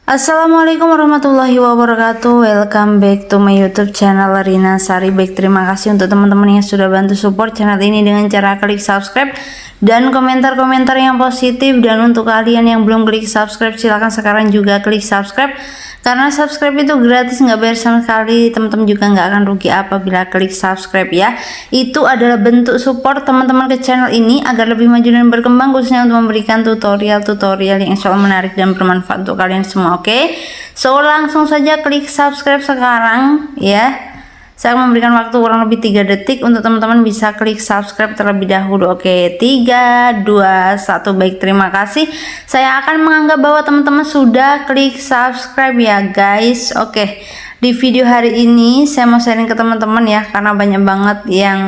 Assalamualaikum warahmatullahi wabarakatuh. Welcome back to my YouTube channel Rina Sari. Baik, terima kasih untuk teman-teman yang sudah bantu support channel ini dengan cara klik subscribe dan komentar-komentar yang positif. Dan untuk kalian yang belum klik subscribe, silahkan sekarang juga klik subscribe, karena subscribe itu gratis, nggak bayar sama sekali. Teman-teman juga nggak akan rugi apabila klik subscribe ya. Itu adalah bentuk support teman-teman ke channel ini agar lebih maju dan berkembang, khususnya untuk memberikan tutorial-tutorial yang insya Allah menarik dan bermanfaat untuk kalian semua. Oke, so langsung saja klik subscribe sekarang ya. Saya memberikan waktu kurang lebih 3 detik untuk teman-teman bisa klik subscribe terlebih dahulu. Oke, 3, 2, 1. Baik, terima kasih. Saya akan menganggap bahwa teman-teman sudah klik subscribe ya guys. Oke, di video hari ini saya mau sharing ke teman-teman ya, karena banyak banget yang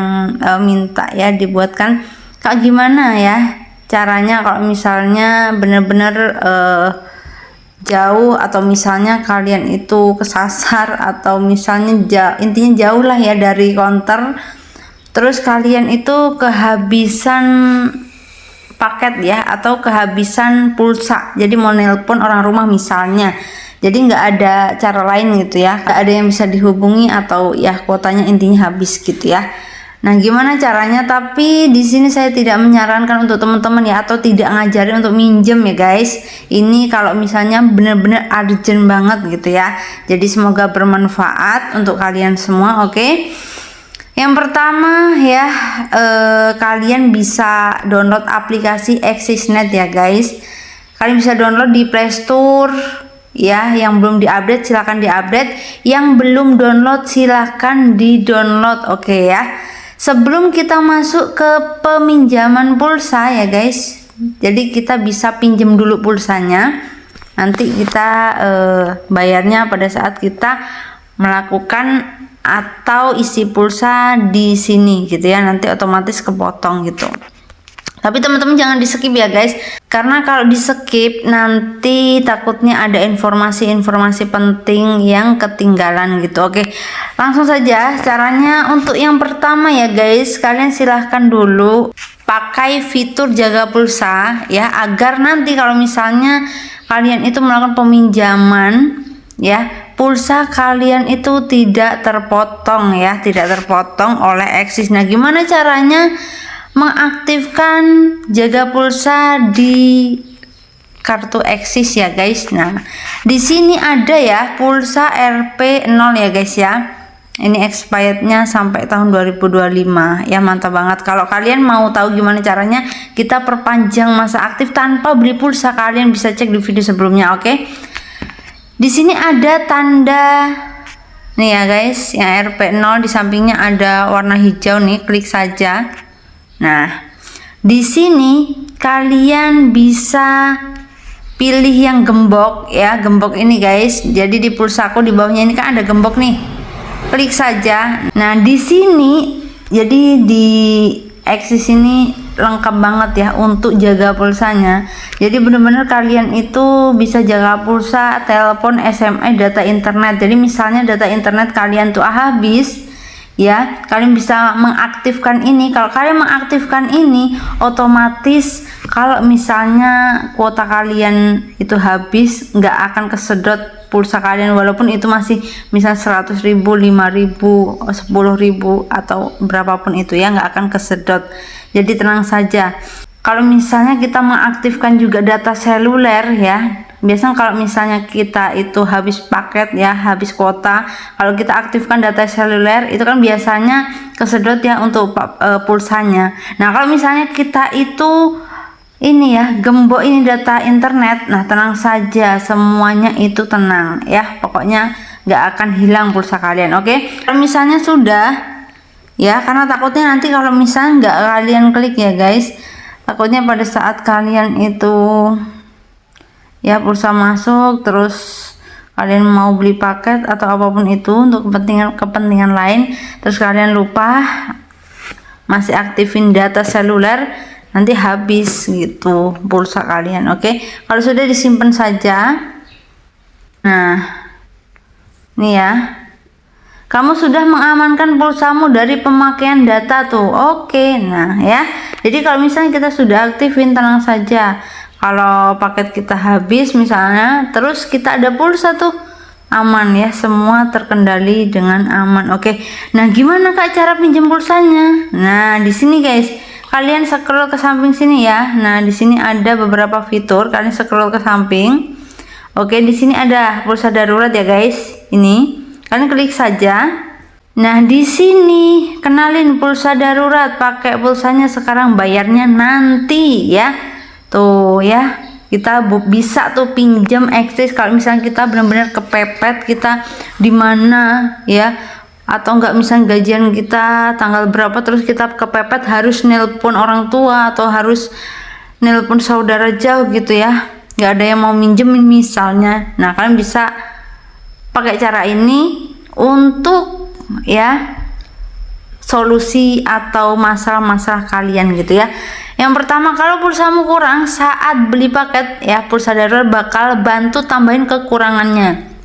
minta ya dibuatkan Kak, gimana ya caranya kalau misalnya bener-bener jauh, atau misalnya kalian itu kesasar, atau misalnya intinya jauh lah ya dari counter, terus kalian itu kehabisan paket ya, atau kehabisan pulsa, jadi mau nelpon orang rumah misalnya, jadi nggak ada cara lain gitu ya, nggak ada yang bisa dihubungi, atau ya kuotanya intinya habis gitu ya. Nah, gimana caranya? Tapi di sini saya tidak menyarankan untuk teman-teman ya, atau tidak ngajarin untuk minjem ya guys. Ini kalau misalnya benar-benar urgent banget gitu ya. Jadi semoga bermanfaat untuk kalian semua. Oke. Yang pertama ya, kalian bisa download aplikasi AXISNet ya guys. Kalian bisa download di Play Store ya. Yang belum diupdate silahkan diupdate, yang belum download silahkan di download. Oke ya. Sebelum kita masuk ke peminjaman pulsa ya guys, jadi kita bisa pinjam dulu pulsanya, nanti kita bayarnya pada saat kita melakukan atau isi pulsa di sini gitu ya, nanti otomatis kepotong gitu. Tapi teman-teman jangan di skip ya guys, karena kalau di skip nanti takutnya ada informasi-informasi penting yang ketinggalan gitu. Oke, langsung saja caranya. Untuk yang pertama ya guys, kalian silahkan dulu pakai fitur jaga pulsa ya, agar nanti kalau misalnya kalian itu melakukan peminjaman ya, pulsa kalian itu tidak terpotong ya, tidak terpotong oleh Axis. Nah, gimana caranya mengaktifkan jaga pulsa di kartu Axis ya guys? Nah, di sini ada ya pulsa Rp0 ya guys ya. Ini expirednya sampai tahun 2025 ya, mantap banget. Kalau kalian mau tahu gimana caranya kita perpanjang masa aktif tanpa beli pulsa, kalian bisa cek di video sebelumnya. Oke, di sini ada tanda nih ya guys, yang Rp0, di sampingnya ada warna hijau nih, klik saja. Nah, di sini kalian bisa pilih yang gembok ya, gembok ini guys. Jadi di pulsaku di bawahnya ini kan ada gembok nih, klik saja. Nah, di sini jadi di Axis ini lengkap banget ya untuk jaga pulsanya. Jadi benar-benar kalian itu bisa jaga pulsa, telepon, SMS, data internet. Jadi misalnya data internet kalian tuh habis ya, kalian bisa mengaktifkan ini. Kalau kalian mengaktifkan ini, otomatis kalau misalnya kuota kalian itu habis, nggak akan kesedot pulsa kalian, walaupun itu masih misal 100.000, 5.000, 10.000 atau berapapun itu ya, nggak akan kesedot. Jadi tenang saja. Kalau misalnya kita mengaktifkan juga data seluler ya, biasanya kalau misalnya kita itu habis paket ya, habis kuota, kalau kita aktifkan data seluler itu kan biasanya kesedot ya untuk pulsanya. Nah, kalau misalnya kita itu ini ya, gembok ini data internet, nah tenang saja, semuanya itu tenang ya, pokoknya nggak akan hilang pulsa kalian. Oke, kalau misalnya sudah ya, karena takutnya nanti kalau misalnya nggak kalian klik ya guys, takutnya pada saat kalian itu ya pulsa masuk, terus kalian mau beli paket atau apapun itu untuk kepentingan lain, terus kalian lupa masih aktifin data seluler, nanti habis gitu pulsa kalian. Oke, kalau sudah disimpan saja. Nah, nih ya, kamu sudah mengamankan pulsamu dari pemakaian data tuh. Oke, nah ya, jadi kalau misalnya kita sudah aktifin, tenang saja, Kalau paket kita habis misalnya, terus kita ada pulsa tuh, aman ya, semua terkendali dengan aman. Oke, nah gimana Kak cara pinjam pulsanya? Nah di sini guys, kalian scroll ke samping sini ya. Nah di sini ada beberapa fitur, kalian scroll ke samping. Oke, di sini ada pulsa darurat ya guys. Ini kalian klik saja. Nah di sini kenalin pulsa darurat, pakai pulsanya sekarang, bayarnya nanti ya. Tuh ya, kita bisa tuh pinjam Axis kalau misalnya kita benar-benar kepepet, kita di mana ya, atau enggak misalnya gajian kita tanggal berapa terus kita kepepet harus nelpon orang tua atau harus nelpon saudara jauh gitu ya, nggak ada yang mau minjemin misalnya. Nah kalian bisa pakai cara ini untuk ya solusi atau masalah-masalah kalian gitu ya. Yang pertama, kalau pulsamu kurang saat beli paket ya, pulsa darurat bakal bantu tambahin kekurangannya.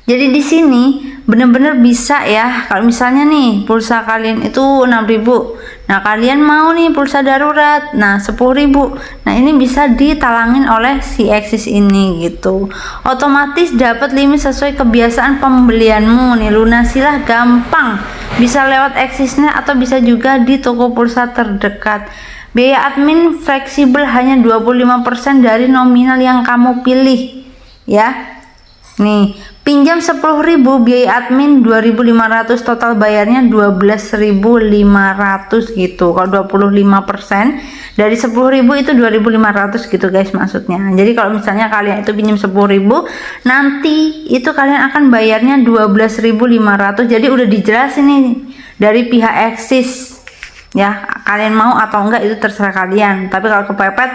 Jadi di sini bener-bener bisa ya, kalau misalnya nih pulsa kalian itu 6.000, nah kalian mau nih pulsa darurat, nah 10.000, nah ini bisa ditalangin oleh si Axis ini gitu. Otomatis dapat limit sesuai kebiasaan pembelianmu nih, lunasilah gampang, bisa lewat Axisnet atau bisa juga di toko pulsa terdekat. Biaya admin fleksibel, hanya 25% dari nominal yang kamu pilih ya. Nih, pinjam 10.000, biaya admin 2.500, total bayarnya 12.500 gitu. Kalau 25% dari 10.000 itu 2.500 gitu guys maksudnya. Jadi kalau misalnya kalian itu pinjam 10.000, nanti itu kalian akan bayarnya 12.500. Jadi udah dijelasin nih dari pihak Axis ya, kalian mau atau enggak itu terserah kalian. Tapi kalau kepepet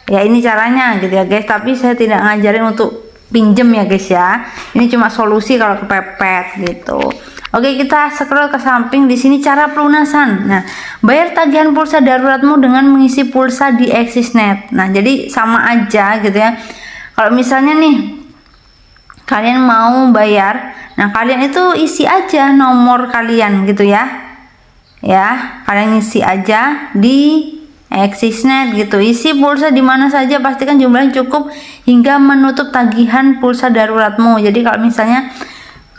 ya ini caranya gitu ya guys, tapi saya tidak ngajarin untuk pinjem ya guys ya, ini cuma solusi kalau kepepet gitu. Oke, kita scroll ke samping, di sini cara pelunasan. Nah, bayar tagihan pulsa daruratmu dengan mengisi pulsa di Axisnet. Nah jadi sama aja gitu ya. Kalau misalnya nih kalian mau bayar, nah kalian itu isi aja nomor kalian gitu ya. Ya, kalian isi aja di Axisnet gitu, isi pulsa di mana saja, pastikan jumlahnya cukup hingga menutup tagihan pulsa daruratmu. Jadi kalau misalnya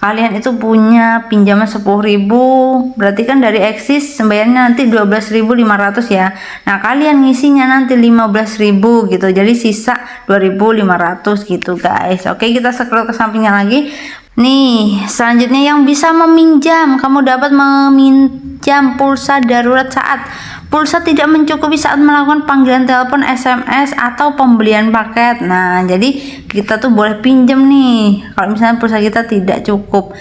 kalian itu punya pinjaman 10.000, berarti kan dari Axis bayarnya nanti 12.500 ya. Nah kalian ngisinya nanti 15.000 gitu, jadi sisa 2.500 gitu guys. Oke, kita scroll ke sampingnya lagi. Nih, selanjutnya yang bisa meminjam, kamu dapat meminjam pulsa darurat saat pulsa tidak mencukupi saat melakukan panggilan telepon, SMS, atau pembelian paket. Nah, jadi kita tuh boleh pinjam nih kalau misalnya pulsa kita tidak cukup.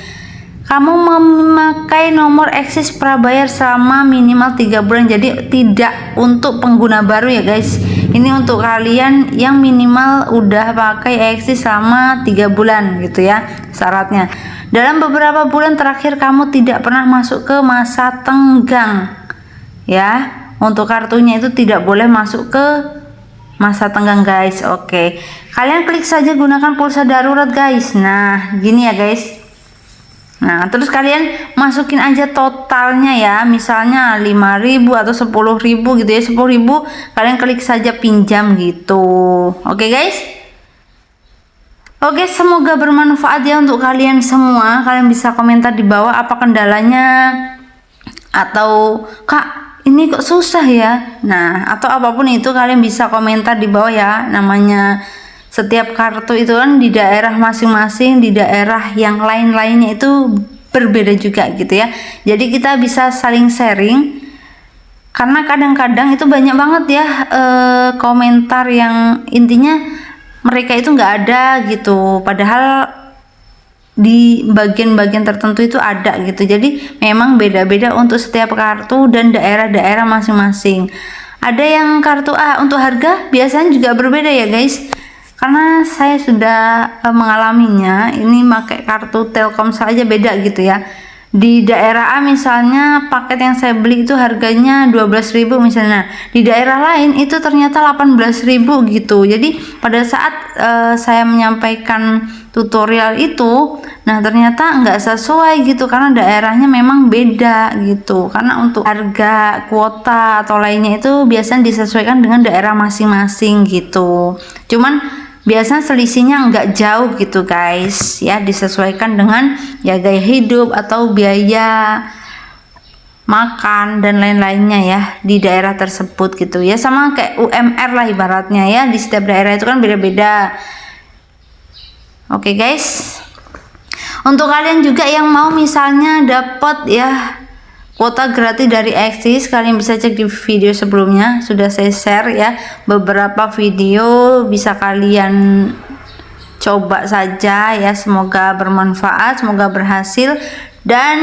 Kamu memakai nomor Axis prabayar selama minimal 3 bulan. Jadi tidak untuk pengguna baru ya guys. Ini untuk kalian yang minimal udah pakai Axis selama 3 bulan gitu ya syaratnya. Dalam beberapa bulan terakhir kamu tidak pernah masuk ke masa tenggang ya. Untuk kartunya itu tidak boleh masuk ke masa tenggang guys. Oke, kalian klik saja gunakan pulsa darurat guys. Nah gini ya guys. Nah terus kalian masukin aja totalnya ya, misalnya 5.000 atau 10.000 gitu ya. 10.000 kalian klik saja pinjam gitu. Oke guys. Oke, semoga bermanfaat ya untuk kalian semua. Kalian bisa komentar di bawah apa kendalanya, atau Kak ini kok susah ya, nah atau apapun itu kalian bisa komentar di bawah ya. Namanya setiap kartu itu kan di daerah masing-masing, di daerah yang lain-lainnya itu berbeda juga gitu ya. Jadi kita bisa saling sharing, karena kadang-kadang itu banyak banget ya komentar yang intinya mereka itu nggak ada gitu, padahal di bagian-bagian tertentu itu ada gitu. Jadi memang beda-beda untuk setiap kartu dan daerah-daerah masing-masing. Ada yang kartu A untuk harga biasanya juga berbeda ya guys, karena saya sudah mengalaminya. Ini pakai kartu Telkomsel aja beda gitu ya. di daerah A misalnya paket yang saya beli itu harganya 12.000 misalnya. Di daerah lain itu ternyata 18.000 gitu. Jadi pada saat saya menyampaikan tutorial itu, nah ternyata nggak sesuai gitu karena daerahnya memang beda gitu. Karena untuk harga kuota atau lainnya itu biasanya disesuaikan dengan daerah masing-masing gitu. Cuman biasanya selisihnya nggak jauh gitu guys ya, disesuaikan dengan ya gaya hidup atau biaya makan dan lain-lainnya ya di daerah tersebut gitu ya, sama kayak UMR lah ibaratnya ya, di setiap daerah itu kan beda-beda. Oke guys, untuk kalian juga yang mau misalnya dapat ya kuota gratis dari Axis, kalian bisa cek di video sebelumnya, sudah saya share ya beberapa video, bisa kalian coba saja ya, semoga bermanfaat, semoga berhasil dan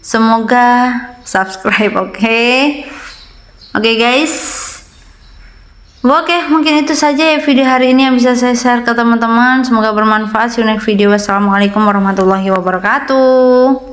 semoga subscribe. Oke guys, oke mungkin itu saja ya video hari ini yang bisa saya share ke teman-teman, semoga bermanfaat. See you next video. Wassalamualaikum warahmatullahi wabarakatuh.